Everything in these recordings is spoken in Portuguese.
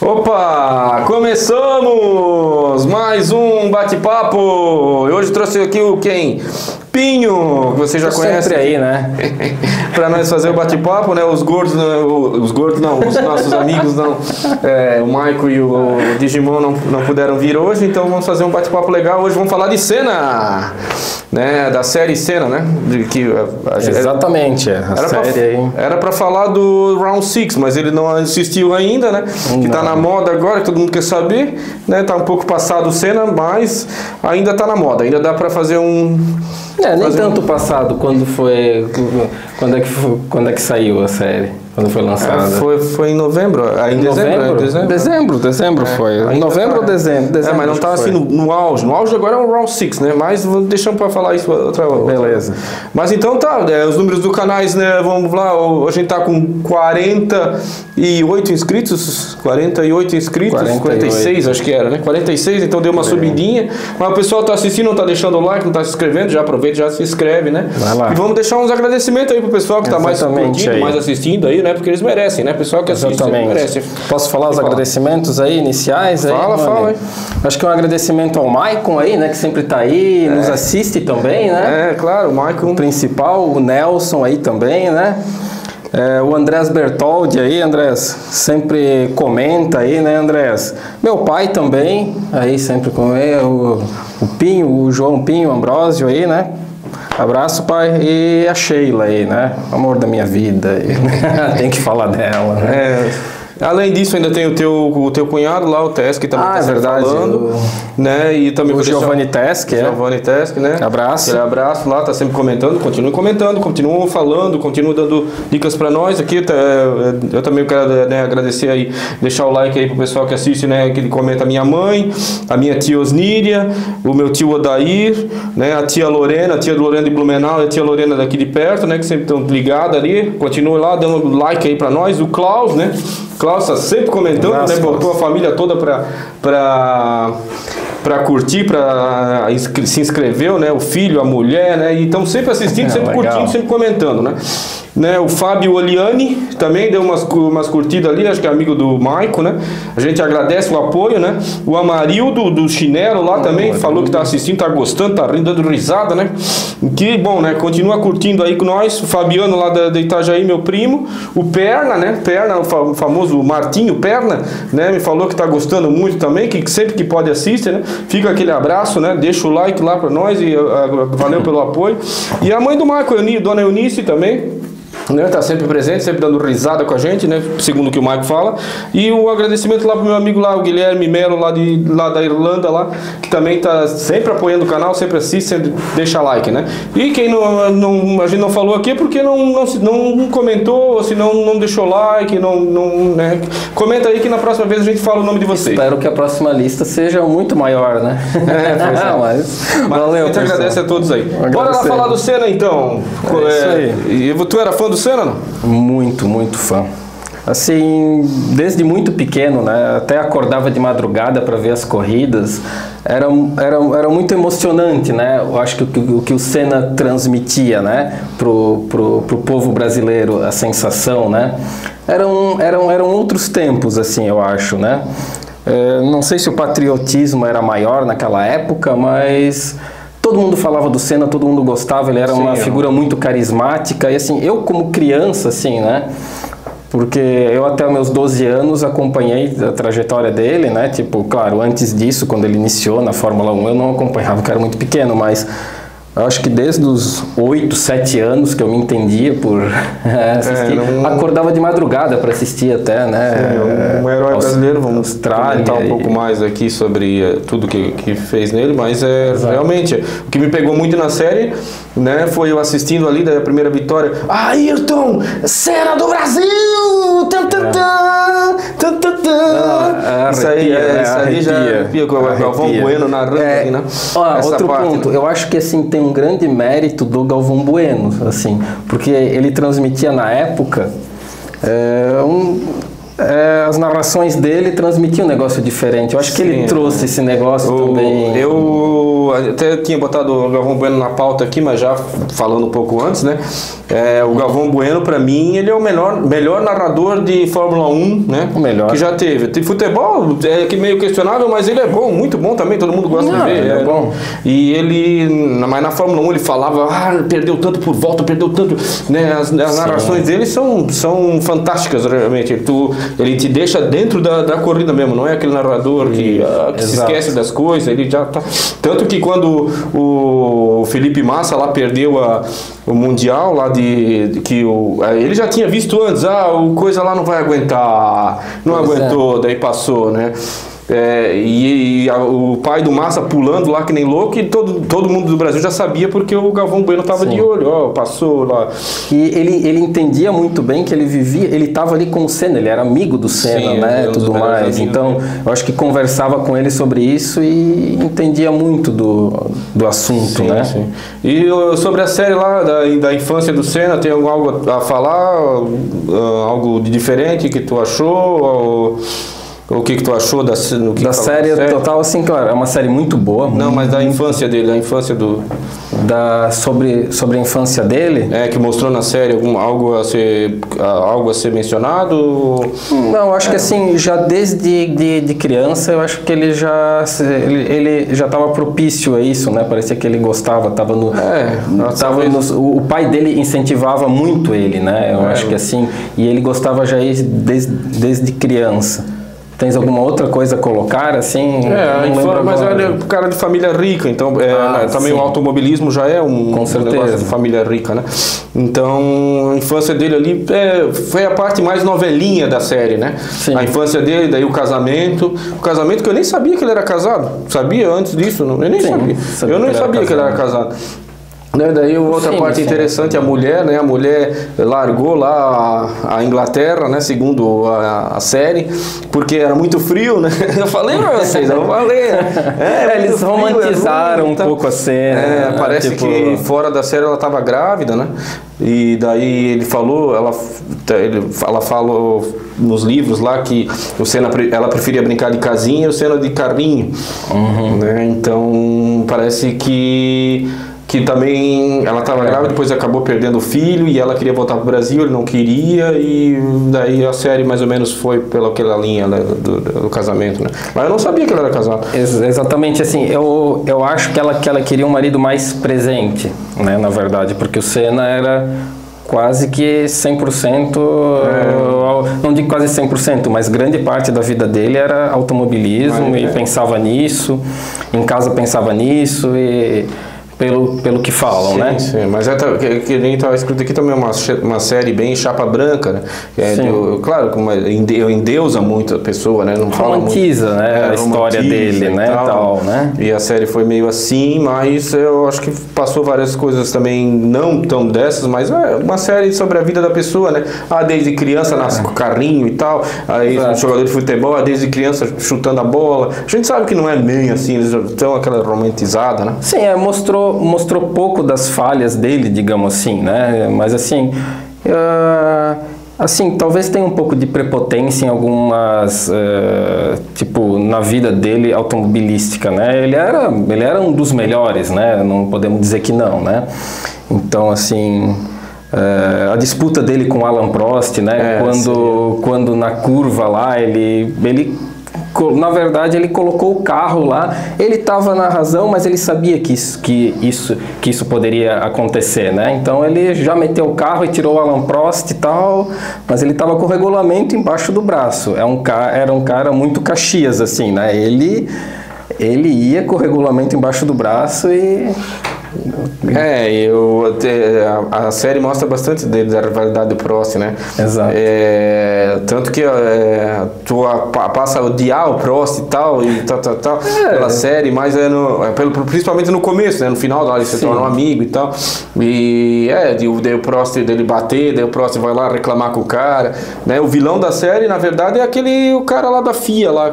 Opa, começamos mais um bate-papo. Hoje trouxe aqui o quem? Pinho, que você já conhece sempre aí, né? Para nós fazer o bate-papo, né? Os gordos não, os nossos amigos não. O Maico e o Digimon não puderam vir hoje, então vamos fazer um bate-papo legal. Hoje vamos falar de Senna, né? Da série Senna, né? Exatamente, Era para falar do Round 6, mas ele não assistiu ainda, né? Que tá na moda agora, que todo mundo quer saber, né? Tá um pouco passado o Senna, mas ainda tá na moda, ainda dá para fazer um... nem tanto passado, quando é que saiu a série? Quando foi lançada? Foi em novembro, em dezembro foi. Em novembro ou dezembro? Mas não tá assim no auge. No auge agora é um Round 6, né? Mas deixamos para falar isso outra vez. Beleza. Mas então tá, os números do canais, né? Vamos lá, hoje a gente tá com 48 inscritos. 46 acho que era, né? 46, então deu uma subidinha. Mas o pessoal tá assistindo, não tá deixando o like, não tá se inscrevendo, já aproveita, já se inscreve, né? Vai lá. E vamos deixar uns agradecimentos aí pro pessoal que tá mais curtindo, mais assistindo aí, né? Porque eles merecem, né? O pessoal que assiste merece. Posso falar os agradecimentos aí, iniciais? Fala aí. Acho que um agradecimento ao Maicon aí, né? Que sempre tá aí, nos assiste também, né? Claro, o Maicon. O principal, o Nelson aí também, né? O Andrés Bertoldi aí, Andrés, sempre comenta aí, né, Andrés? Meu pai também, aí sempre comenta, o Pinho, o João Pinho Ambrósio aí, né? Abraço, pai. E a Sheila aí, né? Amor da minha vida. Tem que falar dela, né? Além disso, ainda tem o teu cunhado lá, o Tesk, que também está verdade, falando, né? E também o Giovanni Tesk, Giovanni Tesk, né? Abraço. Aquele abraço lá, tá sempre comentando, continua falando, continua dando dicas para nós aqui. Eu também quero, né, agradecer aí, deixar o like aí pro pessoal que assiste, né? Que ele comenta a minha mãe, a minha tia Osníria, o meu tio Odair, né? A tia Lorena de Blumenau, e a tia Lorena daqui de perto, né? Que sempre estão ligadas ali. Continua lá dando like aí para nós. O Klaus, né? Klaus está sempre comentando, né? Botou a família toda para curtir, para se inscreveu, né? O filho, a mulher, né? E estão sempre assistindo, sempre curtindo, sempre comentando, né? O Fábio Oliani também deu umas curtidas ali, acho que é amigo do Maico, né? A gente agradece o apoio, né? O Amarildo do Chinelo lá também falou que tá assistindo, tá gostando, tá rindo, dando risada, né? Que bom, né? Continua curtindo aí com nós. O Fabiano lá de Itajaí, meu primo. O Perna, né? Perna, o famoso Martinho Perna, né? Me falou que tá gostando muito também, que sempre que pode assiste, né? Fica aquele abraço, né? Deixa o like lá pra nós e valeu pelo apoio. E a mãe do Maico, Dona Eunice também, né, tá sempre presente, sempre dando risada com a gente, né, segundo o que o Maico fala. E o agradecimento lá pro meu amigo lá, o Guilherme Melo, lá da Irlanda, lá, que também tá sempre apoiando o canal, sempre assiste, sempre deixa like, né. E quem a gente não falou aqui é porque não comentou, ou se não deixou like, né, comenta aí que na próxima vez a gente fala o nome de vocês. Espero que a próxima lista seja muito maior, né. Mas valeu, a gente agradece a todos aí. Bora lá falar do Senna então. Isso aí. Tu era fã do Senna, não? Muito, muito fã. Assim, desde muito pequeno, né? Até acordava de madrugada para ver as corridas. Era muito emocionante, né? Eu acho que o que o Senna transmitia, né? Pro povo brasileiro, a sensação, né? Eram outros tempos, assim, eu acho, né? Não sei se o patriotismo era maior naquela época, mas todo mundo falava do Senna, todo mundo gostava, ele era uma figura muito carismática, e assim, eu como criança, assim, né, porque eu até os meus 12 anos acompanhei a trajetória dele, né, tipo, claro, antes disso, quando ele iniciou na Fórmula 1, eu não acompanhava, porque era muito pequeno, mas eu acho que desde os 8, 7 anos que eu me entendia por assistir, acordava de madrugada para assistir até, né? Um herói brasileiro, vamos comentar um pouco mais aqui sobre tudo que fez nele, mas realmente, o que me pegou muito na série, né, foi eu assistindo ali da primeira vitória, Ayrton, Senna do Brasil! Isso aí já arrepia com o Galvão Bueno narrando aí, né? Outro ponto, eu acho que assim, tem um grande mérito do Galvão Bueno, assim, porque ele transmitia na época as narrações dele transmitiam um negócio diferente. Eu acho que ele trouxe esse negócio também. até tinha botado o Galvão Bueno na pauta aqui, mas já falando um pouco antes, né? O Galvão Bueno, para mim, ele é o melhor narrador de Fórmula 1, né? O melhor. Que já teve. Tem futebol, que meio questionável, mas ele é bom, muito bom também, todo mundo gosta de ver. Ele é bom. E mas na Fórmula 1 ele falava, perdeu tanto por volta, perdeu tanto, né? As narrações dele são fantásticas, realmente. Ele te deixa dentro da corrida mesmo, não é aquele narrador que se esquece das coisas, ele já tá... Tanto que quando o Felipe Massa lá perdeu o Mundial lá ele já tinha visto antes, o coisa lá não vai aguentar, não aguentou, daí passou, né? O pai do Massa pulando lá que nem louco, e todo mundo do Brasil já sabia porque o Galvão Bueno estava de olho, passou lá. E ele entendia muito bem que ele estava ali com o Senna, ele era amigo do Senna, né, tudo mais. Então, eu acho que conversava com ele sobre isso e entendia muito do assunto, né? Sim. E sobre a série lá da infância do Senna, tem algo a falar? Algo de diferente que tu achou? O que tu achou da série total, assim, claro, é uma série muito boa. Não, mas da infância dele, da infância do... Sobre a infância dele? Que mostrou na série algo a ser mencionado? Não, acho que assim, já desde criança, eu acho que ele já estava propício a isso, né? Parecia que ele gostava, estava no... o pai dele incentivava muito ele, né? Eu acho que assim, e ele gostava já desde criança. Tens alguma outra coisa a colocar, assim? Mas ele é um cara de família rica, então também o automobilismo já é um negócio de família rica, né? Então, a infância dele ali foi a parte mais novelinha da série, né? Sim. A infância dele, daí o casamento que eu nem sabia que ele era casado. Sabia antes disso? Eu nem sabia. Eu não sabia que ele era casado. Daí outra parte interessante, a mulher, né? A mulher largou lá a Inglaterra, né? Segundo a série, porque era muito frio, né? Eu falei pra vocês, eu falei. Eles romantizaram um pouco a cena. Parece que fora da série ela estava grávida, né? E daí ele falou, ela falou nos livros lá que ela preferia brincar de casinha e o Senna de carrinho. Né? Então parece que também ela estava grávida, depois acabou perdendo o filho e ela queria voltar para o Brasil, ele não queria, e daí a série mais ou menos foi pelaquela linha, né, do casamento, né? Mas eu não sabia que ela era casada. Exatamente, assim, eu acho que ela queria um marido mais presente, né, na verdade, porque o Senna era quase que 100%, não digo quase 100%, mas grande parte da vida dele era automobilismo e pensava nisso, em casa pensava nisso e... Pelo que falam, né? Sim, mas que nem estava escrito aqui também uma série bem chapa branca, né? Claro, endeusa muito a pessoa, né? Não romantiza, fala muito, né? A história dele, né? Tal, né? E a série foi meio assim, mas eu acho que passou várias coisas também não tão dessas, mas uma série sobre a vida da pessoa, né? Desde criança nasce com carrinho e tal, aí um jogador de futebol, desde criança chutando a bola. A gente sabe que não é bem assim, eles estão aquela romantizada, né? Sim, mostrou pouco das falhas dele, digamos assim, né? Mas assim, talvez tenha um pouco de prepotência em algumas, tipo, na vida dele automobilística, né? Ele era um dos melhores, né? Não podemos dizer que não, né? Então, assim... a disputa dele com Alan Prost, né? Quando na curva lá na verdade ele colocou o carro lá, ele estava na razão, mas ele sabia que isso poderia acontecer, né? Então ele já meteu o carro e tirou o Alan Prost e tal, mas ele estava com o regulamento embaixo do braço. Era um cara muito Caxias, assim, né? Ele ia com o regulamento embaixo do braço e... a série mostra bastante dele, da rivalidade do Prost, né? Exato. Tanto que tu passa a odiar o Prost e tal, pela série, mas principalmente no começo, né? No final, ele se torna um amigo e tal. E daí o Prost dele bater, daí o Prost vai lá reclamar com o cara, né? O vilão da série, na verdade, é o cara lá da FIA, lá,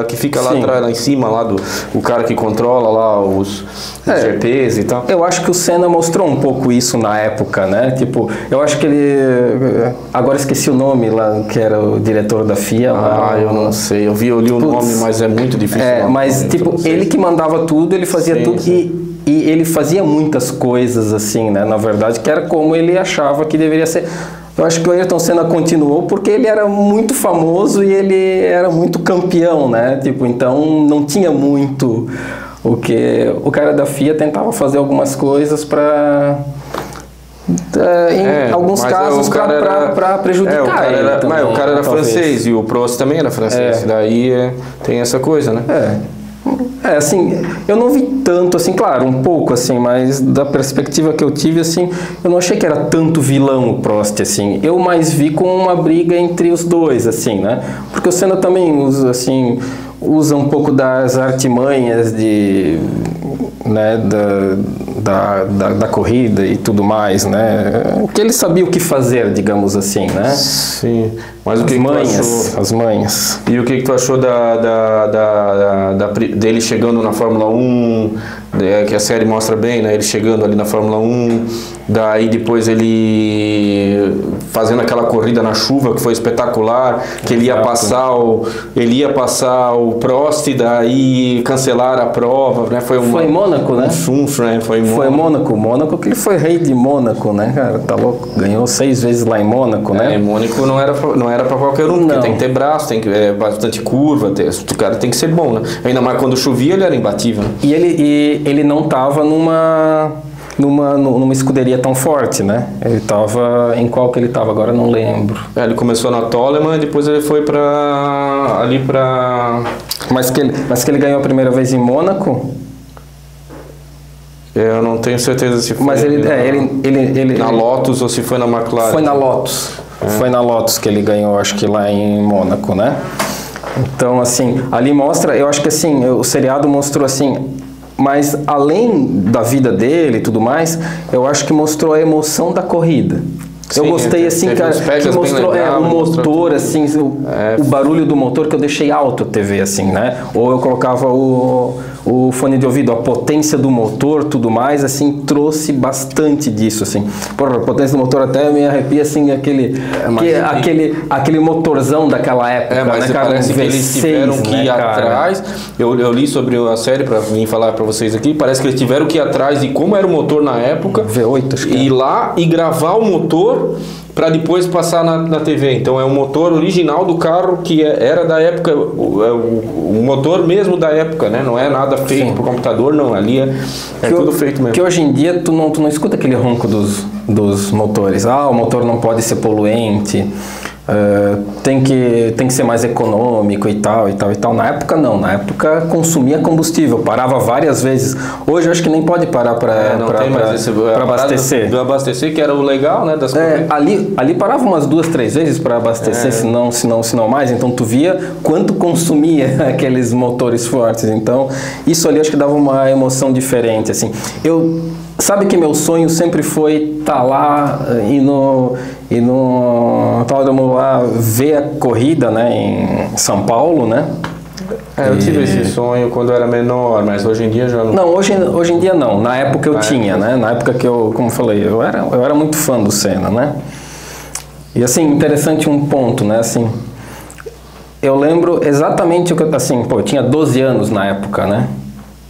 que fica lá atrás, lá em cima, lá o cara que controla lá os GPs e tal. tal. Eu acho que o Senna mostrou um pouco isso na época, né? Tipo, eu acho que ele... Agora esqueci o nome lá, que era o diretor da FIA. Ah, eu não sei. Eu li o nome, mas é muito difícil. Mas tipo, ele que mandava tudo, ele fazia tudo e ele fazia muitas coisas assim, né? Na verdade, que era como ele achava que deveria ser. Eu acho que o Ayrton Senna continuou porque ele era muito famoso e ele era muito campeão, né? Tipo, então não tinha muito o que... O cara da FIA tentava fazer algumas coisas para... em alguns casos para prejudicar o cara ele também, o cara era talvez. Francês e o Prost também era francês. Daí tem essa coisa, né? Assim, eu não vi tanto, assim, claro, um pouco, assim, mas da perspectiva que eu tive, assim, eu não achei que era tanto vilão o Prost, assim. Eu mais vi com uma briga entre os dois, assim, né? Porque o Senna também usa, assim, usa um pouco das artimanhas de... né, da corrida e tudo mais, né? Que ele sabia o que fazer, digamos assim, né? Sim. Mas o que tu achou? As manhas. E o que tu achou dele chegando na Fórmula 1, que a série mostra bem, né? Ele chegando ali na Fórmula 1, daí depois ele fazendo aquela corrida na chuva que foi espetacular, que ele ia passar o Prost, daí cancelar a prova, né? Foi em Mônaco, né? Né? Foi em Mônaco, que ele foi rei de Mônaco, né, cara? Tá louco? Ganhou 6 vezes lá em Mônaco, né? Mônaco não era para qualquer um, porque tem que ter braço, tem que bastante curva, o cara tem que ser bom, né? Ainda mais quando chovia, ele era imbatível. Né? E ele não tava numa escuderia tão forte, né? Ele tava... Em qual que ele tava? Agora não lembro. Ele começou na Toleman e depois ele foi ali pra... Mas que ele ganhou a primeira vez em Mônaco? Eu não tenho certeza se foi... Mas ele na Lotus ou se foi na McLaren. Foi na Lotus. Foi na Lotus que ele ganhou, acho que lá em Mônaco, né? Então, assim, ali mostra... Eu acho que, assim, o seriado mostrou, assim... Mas além da vida dele e tudo mais, eu acho que mostrou a emoção da corrida. Eu gostei, assim, cara, que mostrou o motor, assim, o barulho do motor, que eu deixei alto a TV, assim, né? Ou eu colocava o fone de ouvido, a potência do motor, tudo mais, assim, trouxe bastante disso, assim. Porra, a potência do motor até me arrepia, assim, aquele motorzão daquela época, mas né, cara? Parece que eles tiveram que ir atrás. Eu li sobre a série para vir falar para vocês aqui, parece que eles tiveram que ir atrás de como era o motor na época. V8, acho que ir lá e gravar o motor para depois passar na TV. Então é o motor original do carro que era da época, o motor mesmo da época, né? Não é nada feito por computador, não. Ali é tudo feito mesmo. Que hoje em dia tu não escuta aquele ronco dos motores. O motor não pode ser poluente. Tem que ser mais econômico e tal. Na época não, na época consumia combustível, parava várias vezes. Hoje eu acho que nem pode parar para abastecer. Do abastecer, que era o legal, né, das ali parava umas 2, 3 vezes para abastecer, se não mais. Então tu via quanto consumia aqueles motores fortes. Então isso ali acho que dava uma emoção diferente, assim. Sabe que meu sonho sempre foi estar lá e no autódromo lá ver a corrida, né, em São Paulo, né? Eu tive esse sonho quando eu era menor, mas hoje em dia já não. Não, hoje em dia não. Na época eu tinha, né? Na época que como eu falei, eu era muito fã do Senna, né? E assim, interessante um ponto, né? Assim, eu lembro exatamente o que eu tinha 12 anos na época, né?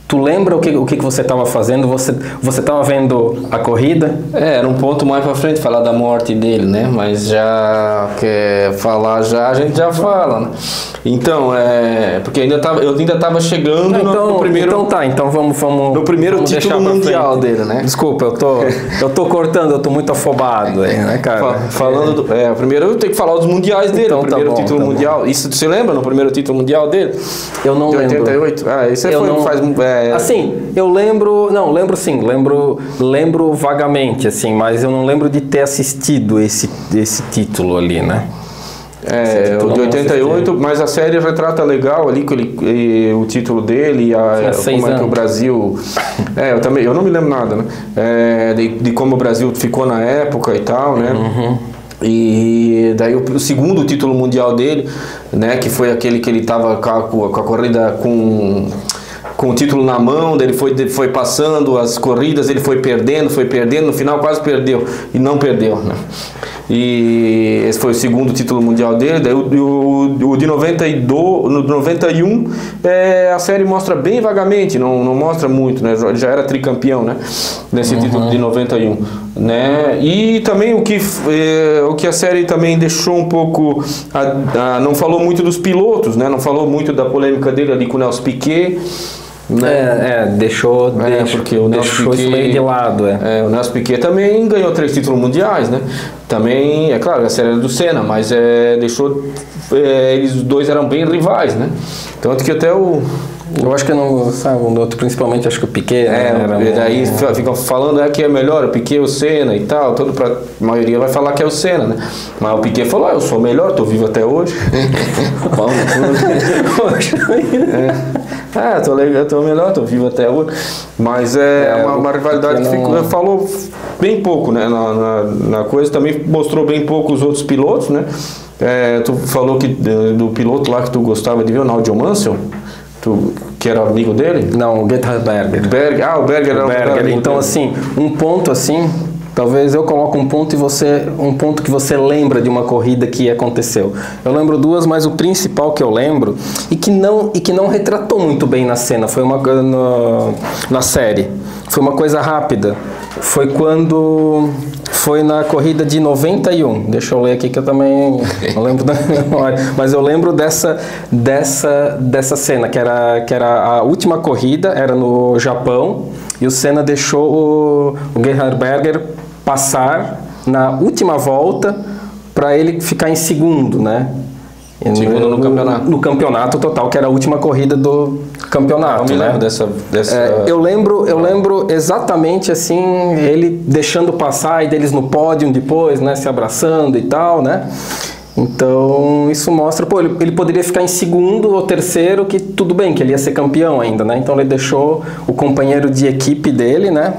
Tu lembra o que você estava fazendo? Você estava vendo a corrida? Era um ponto mais para frente falar da morte dele, né? Mas já quer falar a gente já fala, né? Então, porque eu ainda estava chegando no primeiro... Então vamos no primeiro título mundial dele, né? Desculpa, eu tô cortando, eu tô muito afobado aí, né, cara? Falando primeiro eu tenho que falar dos mundiais dele, então, o primeiro título mundial. Isso você lembra no primeiro título mundial dele? Eu não lembro. 88? Isso faz... Assim, eu lembro... Não, lembro sim, lembro vagamente, assim, mas eu não lembro de ter assistido esse título ali, né? O de 88, mas a série retrata legal ali o título dele, como é que o Brasil... eu não me lembro nada, né? De como o Brasil ficou na época e tal, né? Uhum. E daí o segundo título mundial dele, né? Que foi aquele que ele tava com a corrida com com o título na mão, daí ele foi passando as corridas, ele foi perdendo, no final quase perdeu, e não perdeu, né? E esse foi o segundo título mundial dele. Daí o de 91 a série mostra bem vagamente, não mostra muito, né? Já era tricampeão, né? Nesse título de 91, né? E também o que a série também deixou um pouco não falou muito dos pilotos, né? Não falou muito da polêmica dele ali com o Nelson Piquet, né? Deixou porque o Nelson Piquet, isso meio de lado. O Nelson Piquet também ganhou 3 títulos mundiais, né? Também, é claro, a série era do Senna, mas deixou, eles dois eram bem rivais, né? Tanto que até eu acho que não, sabe, o outro principalmente, acho que o Piquet, daí ficam falando que é melhor o Piquet, o Senna e tal, a maioria vai falar que é o Senna, né? Mas o Piquet falou, eu sou melhor, tô vivo até hoje. Tô melhor, tô vivo até hoje. Mas uma rivalidade que falou bem pouco, né? Na coisa, também mostrou bem pouco os outros pilotos, né? Tu falou que do piloto lá que tu gostava de ver, o Nigel Mansell, que era amigo dele? Não, o Gerhard Berger. O Berger era o Berger. Então, assim, um ponto assim, talvez eu coloque um ponto um ponto que você lembra de uma corrida que aconteceu. Eu lembro duas, mas o principal que eu lembro e que não retratou muito bem na cena, foi na série. Foi uma coisa rápida. Foi na corrida de 91. Deixa eu ler aqui que eu também não lembro da memória. Mas eu lembro dessa cena, que era a última corrida, era no Japão, e o Senna deixou o Gerhard Berger passar na última volta para ele ficar em segundo, né? Segundo no campeonato. No campeonato total, que era a última corrida do campeonato. Eu me lembro dessa... Eu lembro exatamente assim, ele deixando passar e deles no pódio depois, né? Se abraçando e tal, né? Então, isso mostra, ele poderia ficar em segundo ou terceiro, que tudo bem, que ele ia ser campeão ainda, né? Então, ele deixou o companheiro de equipe dele, né?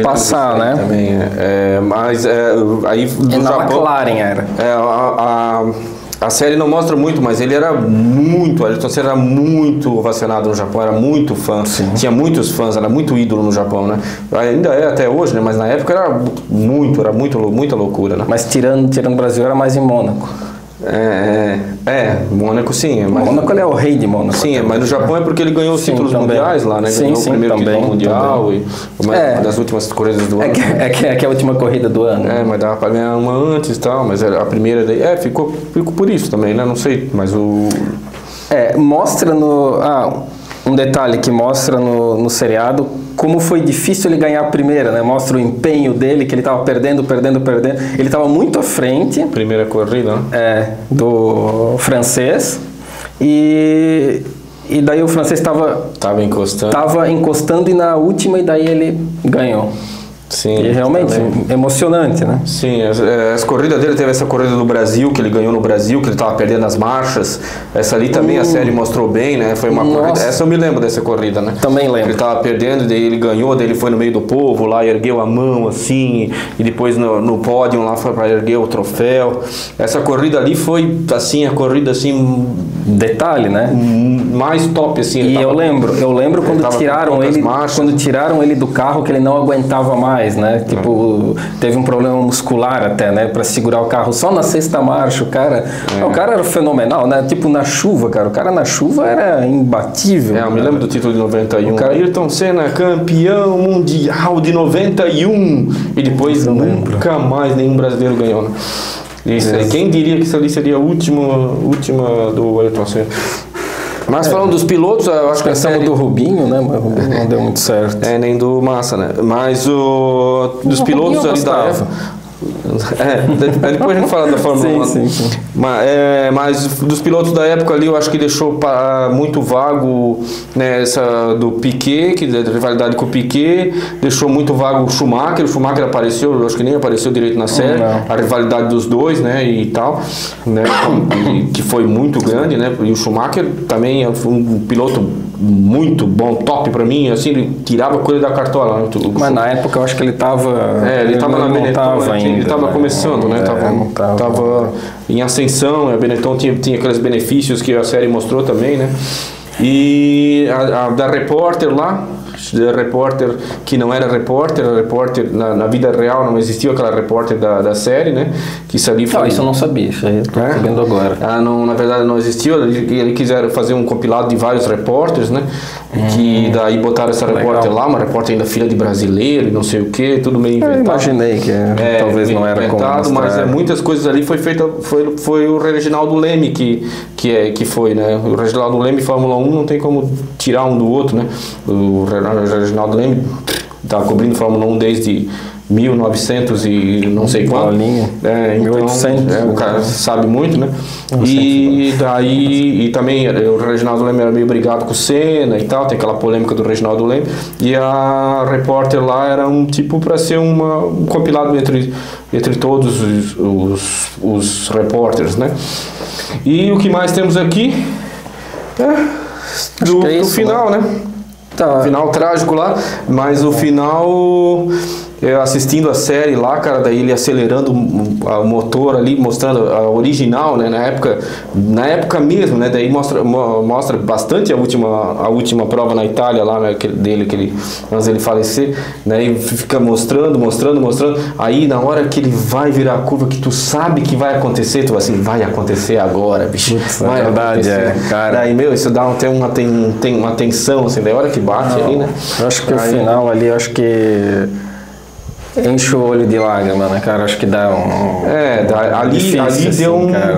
Passar, né? Também, mas aí do na Japão, McLaren era. A série não mostra muito, mas ele era muito, Ayrton Senna era muito ovacionado no Japão, era muito fã, tinha muitos fãs, era muito ídolo no Japão, né? Ainda é até hoje, né? Mas na época era muita loucura, né? Mas tirando o Brasil, era mais em Mônaco. Mônaco sim. Mônaco ele é o rei de Mônaco. Sim, mas no Japão é porque ele ganhou os títulos mundiais lá, né? Ganhou o primeiro título mundial e uma das últimas corridas do ano. É que é a última corrida do ano. Mas dava pra ganhar uma antes e tal, mas a primeira daí. Ficou por isso também, né? Não sei, mas mostra um detalhe que mostra no seriado como foi difícil ele ganhar a primeira, né? Mostra o empenho dele, que ele estava perdendo. Ele estava muito à frente. Primeira corrida, né? Do francês. E daí o francês estava encostando e na última, e daí ele ganhou. Sim, e realmente emocionante, né? Sim, as corridas dele, teve essa corrida do Brasil, que ele ganhou no Brasil, que ele estava perdendo as marchas. Essa ali também a série mostrou bem, né? Foi uma corrida. Essa eu me lembro dessa corrida, né? Também lembro. Ele estava perdendo, daí ele ganhou, daí ele foi no meio do povo lá, ergueu a mão assim, e depois no pódio lá foi para erguer o troféu. Essa corrida ali foi assim, a corrida assim, detalhe, né? Mais top assim. E eu lembro quando tiraram ele do carro, que ele não aguentava mais. Né? Tipo, teve um problema muscular até, né? Para segurar o carro só na sexta marcha, o cara era fenomenal, né? Tipo, na chuva, cara, o cara na chuva era imbatível. Eu me lembro do título de 91. Ayrton Senna, campeão mundial de 91, e depois nunca mais nenhum brasileiro ganhou, né? Quem diria que isso ali seria a última do Ayrton Senna? Mas falando dos pilotos, eu acho que pensamos do Rubinho, né? Mas o Rubinho não deu muito certo. Nem do Massa, né? Mas dos pilotos ali da época. Depois a gente fala da Fórmula 1. Sim. Mas dos pilotos da época ali, eu acho que deixou muito vago, né, essa do Piquet, que da rivalidade com o Piquet, deixou muito vago o Schumacher. O Schumacher apareceu, eu acho que nem apareceu direito na série, a rivalidade dos dois, né, e tal, né, que foi muito grande, né, e o Schumacher também foi um piloto muito bom, top pra mim, assim, ele tirava coisa da cartola, né? Mas na época eu acho que ele tava... ele tava na Benetton, ele tava começando, né? Tava em ascensão, a Benetton tinha aqueles benefícios que a série mostrou também, né? E a da repórter lá, repórter que não era repórter, na vida real não existiu aquela repórter da série, né? Que isso ali foi... Isso eu não sabia, isso aí eu tô sabendo agora. Não, na verdade não existiu, eles quiseram fazer um compilado de vários repórteres, né? Que daí botaram essa repórter lá, uma repórter ainda filha de brasileiro e não sei o que, tudo meio inventado. Eu imaginei que talvez não era inventado, mas muitas coisas ali foi o Reginaldo Leme que foi, né? O Reginaldo Leme Fórmula 1 não tem como tirar um do outro, né? O Reginaldo Leme está cobrindo Fórmula 1 desde 1900 e não sei quanto. Então, 1800. O cara sabe muito, né? E daí, e também o Reginaldo Leme era meio brigado com o Senna e tal, tem aquela polêmica do Reginaldo Leme. E a repórter lá era um tipo para ser um compilado entre todos os repórteres, né? E o que mais temos aqui do final, né? Tá. Final trágico lá, mas o final, assistindo a série lá, cara, daí ele acelerando o motor ali, mostrando a original, né, na época mesmo, né, daí mostra bastante a última prova na Itália lá, né, antes dele falecer, né, e fica mostrando, aí na hora que ele vai virar a curva, que tu sabe que vai acontecer, tu assim, vai acontecer agora, bicho, vai acontecer, cara. Daí, isso dá até uma tensão, assim, da hora que bate ali, né. Eu acho que o final ali, eu acho que enche o olho de lágrima, né, cara? Acho que dá um... ali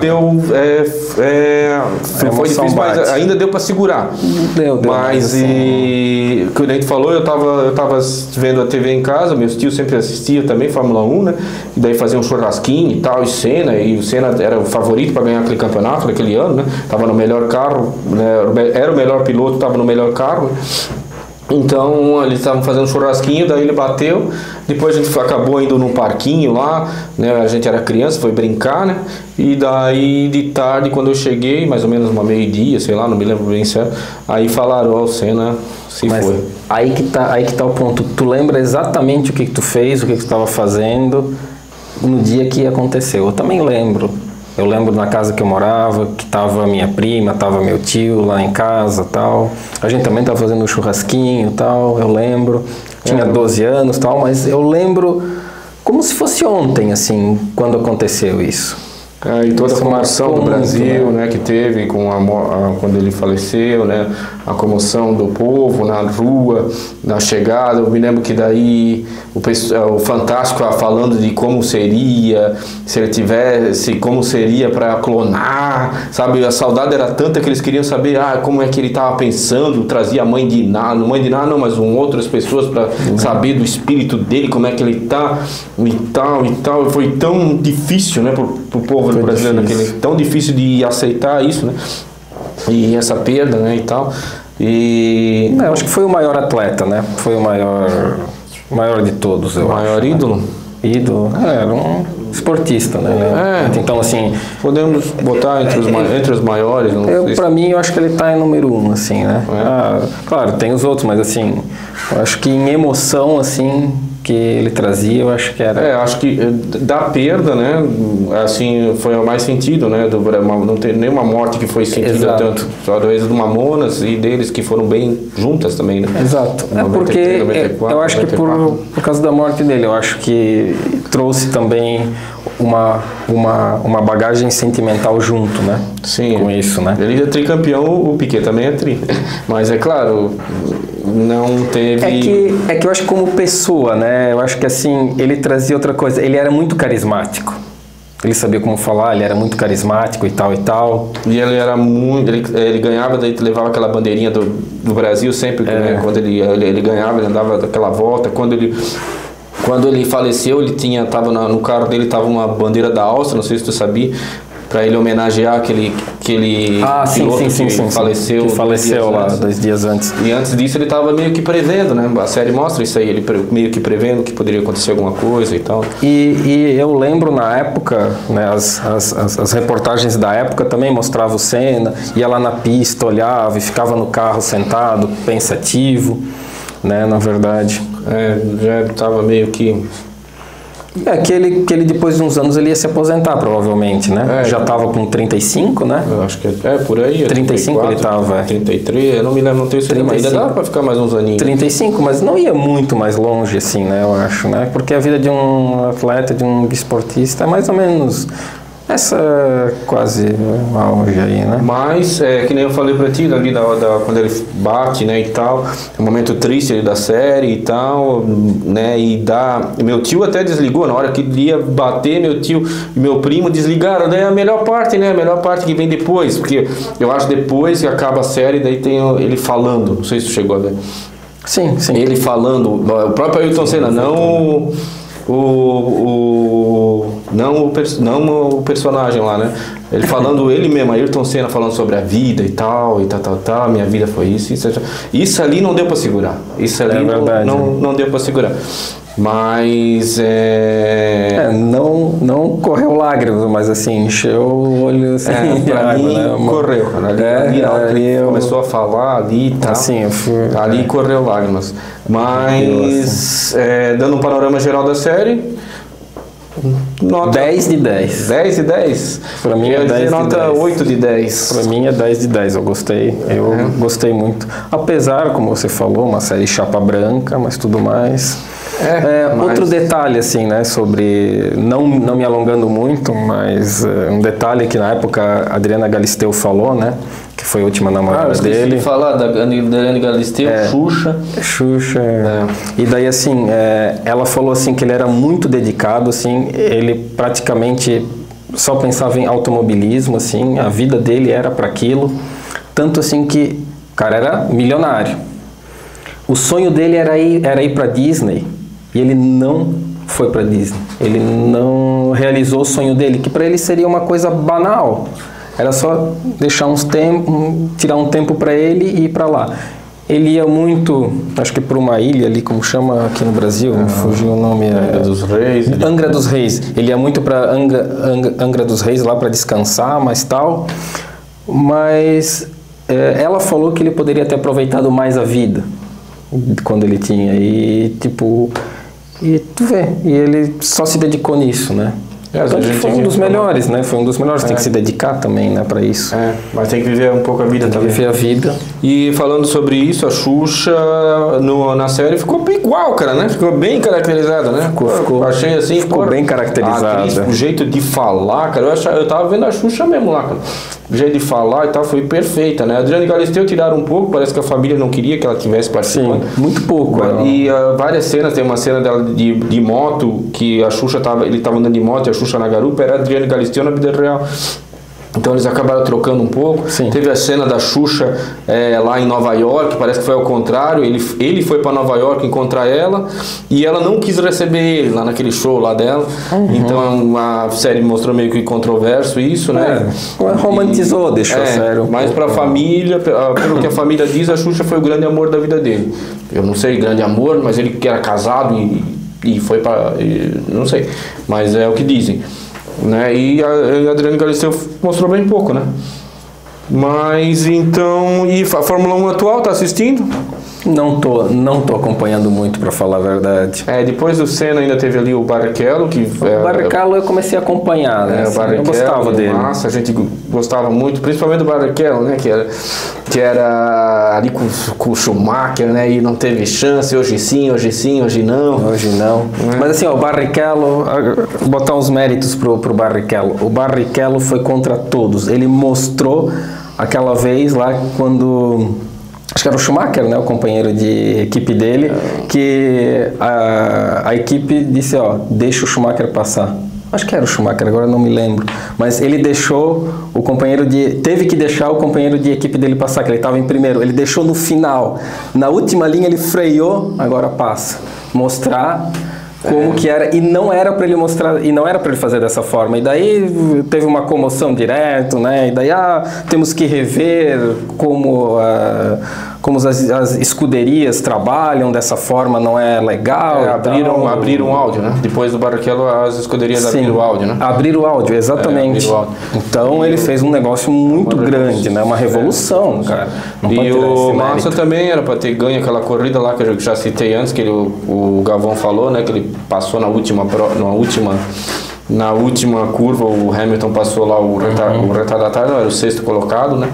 deu um... foi difícil, mas ainda deu pra segurar. Deu. Mas, quando a gente falou, eu tava vendo a TV em casa, meus tios sempre assistiam também Fórmula 1, né? E daí fazia um churrasquinho e tal, e o Senna era o favorito para ganhar aquele campeonato naquele ano, né? Tava no melhor carro, né? Era o melhor piloto, tava no melhor carro. Então eles estavam fazendo um churrasquinho, daí ele bateu, depois a gente acabou indo num parquinho lá, né? A gente era criança, foi brincar, né? E daí de tarde, quando eu cheguei, mais ou menos uma meio-dia, sei lá, não me lembro bem certo, aí falaram, o Senna se foi. Aí que tá o ponto, tu lembra exatamente o que tu fez, o que tu estava fazendo no dia que aconteceu? Eu também lembro. Eu lembro na casa que eu morava, que tava minha prima, tava meu tio lá em casa, tal. A gente também tava fazendo um churrasquinho, tal, eu lembro. Tinha 12 anos, tal, mas eu lembro como se fosse ontem, assim, quando aconteceu isso. E toda a comoção do Brasil, né, que teve quando ele faleceu, né, a comoção do povo na rua, na chegada. Eu me lembro que daí o Fantástico falando de como seria, se ele tivesse, como seria para clonar, sabe? A saudade era tanta que eles queriam saber como é que ele estava pensando, trazia a mãe de Iná não, mas outras pessoas para saber do espírito dele, como é que ele está e tal. Foi tão difícil, né, pro povo brasileiro, tão difícil de aceitar isso, né? E essa perda, né, e tal. Eu acho que foi o maior atleta, né? Foi o maior de todos, eu acho. O maior ídolo? Ídolo, era um esportista, né? Então, assim... Podemos botar entre os maiores? Pra mim, eu acho que ele tá em número 1, assim, né? Claro, tem os outros, mas assim, eu acho que em emoção, assim, que ele trazia, eu acho que era... acho que da perda, né, assim, foi o mais sentido, né, não tem nenhuma morte que foi sentida tanto, só do êxodo do Mamonas e deles que foram bem juntas também, né. Exato, 93, 94, eu acho 94. Que por causa da morte dele, eu acho que trouxe também uma bagagem sentimental junto, né? Sim. Com isso, né? Ele é tricampeão, o Piquet também é tri. Mas é claro, não teve... É que eu acho que como pessoa, né? Eu acho que assim, ele trazia outra coisa. Ele era muito carismático. Ele sabia como falar, ele era muito carismático e tal e tal. E ele era muito... Ele ganhava, daí levava aquela bandeirinha do Brasil sempre, né? Quando ele ganhava, ele andava daquela volta. Quando ele faleceu, ele tava no carro dele tava uma bandeira da Áustria, não sei se tu sabia, para ele homenagear aquele piloto que faleceu. Que faleceu lá 2 dias antes. E antes disso ele estava meio que prevendo, né? A série mostra isso aí, ele meio que prevendo que poderia acontecer alguma coisa e tal. E eu lembro na época, né, as reportagens da época também mostravam o Senna, ia lá na pista, olhava e ficava no carro sentado, pensativo, né? Na verdade. Já estava meio que Que ele depois de uns anos ele ia se aposentar, provavelmente, né? Já estava com 35, né? Eu acho que por aí. 35 ele estava. 33, eu não me lembro, não tenho certeza, mas ainda dá para ficar mais uns aninhos. 35, mas não ia muito mais longe, assim, né? Eu acho, né? Porque a vida de um atleta, de um esportista é mais ou menos essa quase auge aí, né? Mas, que nem eu falei pra ti, ali quando ele bate, né, e tal, é um momento triste ali da série e tal, né, meu tio até desligou, na hora que ia bater, meu tio e meu primo desligaram, daí a melhor parte, né, a melhor parte que vem depois, porque eu acho depois que acaba a série, daí tem ele falando, não sei se tu chegou a ver. Sim, sim. Ele falando, o próprio Ayrton Senna, não o personagem lá, né? Ele falando, ele mesmo, Ayrton Senna falando sobre a vida e tal, minha vida foi isso ali não deu pra segurar. Isso ali não deu pra segurar. Mas não correu lágrimas, mas assim, encheu o olho assim, pra mim, né? Correu, cara. Ali começou a falar ali e tal. Assim, ali correu lágrimas. Mas dando um panorama geral da série, nota 10 de 10. 10 de 10? Pra mim é 10 de nota 10. 8 de 10. Pra mim é 10 de 10, eu gostei. Eu gostei muito. Apesar, como você falou, uma série chapa branca, mas tudo mais. Outro detalhe, assim, né, sobre, não me alongando muito, mas um detalhe que na época a Adriana Galisteu falou, né, que foi a última namorada dele. De falar da Adriana Galisteu, Xuxa. E daí, assim, ela falou, assim, que ele era muito dedicado, assim, ele praticamente só pensava em automobilismo, assim, a vida dele era para aquilo, tanto assim que o cara era milionário. O sonho dele era ir para Disney. E ele não foi para Disney. Ele não realizou o sonho dele, que para ele seria uma coisa banal. Era só deixar tirar um tempo para ele e ir para lá. Ele ia muito, acho que para uma ilha ali, como chama aqui no Brasil, fugiu o nome. Angra dos Reis. Angra dos Reis. Ele ia muito para Angra dos Reis lá para descansar, mas tal. Mas ela falou que ele poderia ter aproveitado mais a vida quando ele tinha. E tipo... E tu vê, e ele só se dedicou nisso, né? Então, foi um dos melhores, né? Foi um dos melhores, tem que se dedicar também, né, para isso. Mas tem que viver um pouco a vida também. Viver a vida. E falando sobre isso, a Xuxa na série ficou igual, cara, né? Ficou bem caracterizada, né? Achei assim, ficou bem caracterizada. O jeito de falar, cara, eu tava vendo a Xuxa mesmo lá, cara. O jeito de falar e tal foi perfeita, né? A Adriana Galisteu tiraram um pouco, parece que a família não queria que ela tivesse participando. Sim, muito pouco. E várias cenas, tem uma cena dela de moto, que a Xuxa ele tava andando de moto e a Xuxa na garupa, era a Adriana Galisteu na vida real. Então eles acabaram trocando um pouco. Sim. Teve a cena da Xuxa lá em Nova York, parece que foi ao contrário. Ele foi para Nova York encontrar ela e ela não quis receber ele lá naquele show lá dela. Então a série mostrou meio que controverso isso, né? Romantizou, deixou sério. Mas para a família, pelo que a família diz, a Xuxa foi o grande amor da vida dele. Eu não sei grande amor, mas ele que era casado e foi para... Não sei, mas é o que dizem. Né? E a Adriana Galisteu mostrou bem pouco, né? Mas então... E a Fórmula 1 atual, tá assistindo? Não tô acompanhando muito, para falar a verdade. Depois do Senna ainda teve ali o Barrichello, o Barrichello eu comecei a acompanhar, né? Assim, eu gostava dele. Massa, a gente gostava muito, principalmente do Barrichello, né? Que era ali com o Schumacher, né? E não teve chance, hoje sim, hoje não. Hoje não. Mas assim, o Barrichello, botar uns méritos pro Barrichello. O Barrichello foi contra todos. Ele mostrou aquela vez lá quando... Acho que era o Schumacher, né, o companheiro de equipe dele, que a equipe disse, deixa o Schumacher passar. Acho que era o Schumacher, agora não me lembro. Mas ele deixou o companheiro teve que deixar o companheiro de equipe dele passar, que ele estava em primeiro. Ele deixou no final. Na última linha ele freou, agora passa. Mostrar como que era, e não era para ele mostrar, e não era para ele fazer dessa forma. E daí teve uma comoção direto, né? E daí temos que rever como as escuderias trabalham dessa forma, não é legal. Abriram o áudio, né? Depois do Barrichello, as escuderias abriram o áudio, né? Abriram o áudio, exatamente. Então ele fez um negócio muito grande, né? Uma revolução, cara. Não pode tirar esse o Massa mérito. também era para ter ganho aquela corrida lá que eu já citei antes, que o Galvão falou, né? Que ele passou na última curva, o Hamilton passou lá o retardatário, era o 6º colocado, né?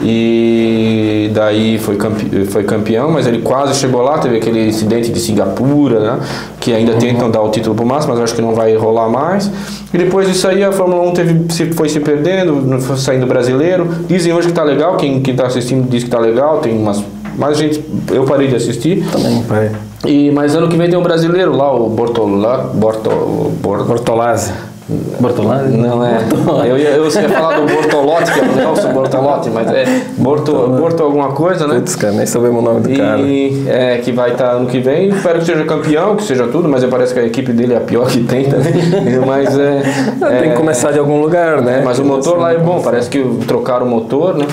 E daí foi campeão, mas ele quase chegou lá, teve aquele incidente de Singapura, né? Que ainda tentam dar o título pro Massa, mas eu acho que não vai rolar mais. E depois disso aí a Fórmula 1 foi se perdendo, foi saindo brasileiro. Dizem hoje que tá legal, quem tá assistindo diz que tá legal, tem umas... Mas gente, eu parei de assistir. Também parei. Mas ano que vem tem um brasileiro lá, o Bortolazzi. Bortolazzi? Não é. Eu ia falar do Bortolotti, que é o Nelson Bortolotti, mas é Borto alguma coisa, né? Putz, cara, nem sabemos o nome do cara. Que vai estar ano que vem. Espero que seja campeão, que seja tudo, mas parece que a equipe dele é a pior que tem também. Mas tem que começar de algum lugar, né? Mas o motor lá é bom, parece que trocaram o motor, né?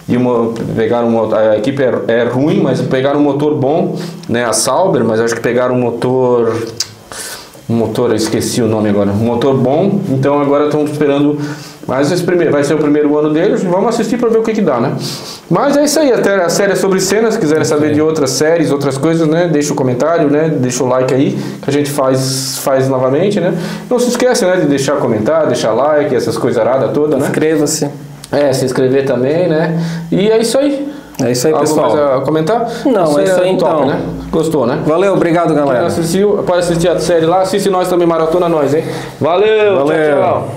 E a equipe é ruim, mas pegaram um motor bom, né? A Sauber, mas acho que pegaram um motor, eu esqueci o nome agora, um motor bom, então agora estão esperando, mas vai ser o primeiro ano deles, vamos assistir para ver o que dá, né? Mas é isso aí, até a série é sobre cenas, se quiserem saber de outras séries, outras coisas, né? Deixa o comentário, né? Deixa o like aí, que a gente faz novamente, né? Não se esqueça, né? De deixar comentário, deixar like, essas coisas aradas todas, né? Inscreva-se. Se inscrever também, né? E é isso aí. É isso aí, pessoal. Algo mais a comentar? Não, é isso aí top, então. Né? Gostou, né? Valeu, obrigado, galera. Quem assistiu, pode assistir a série lá, assiste nós também, maratona nós, hein? Valeu. Tchau, tchau.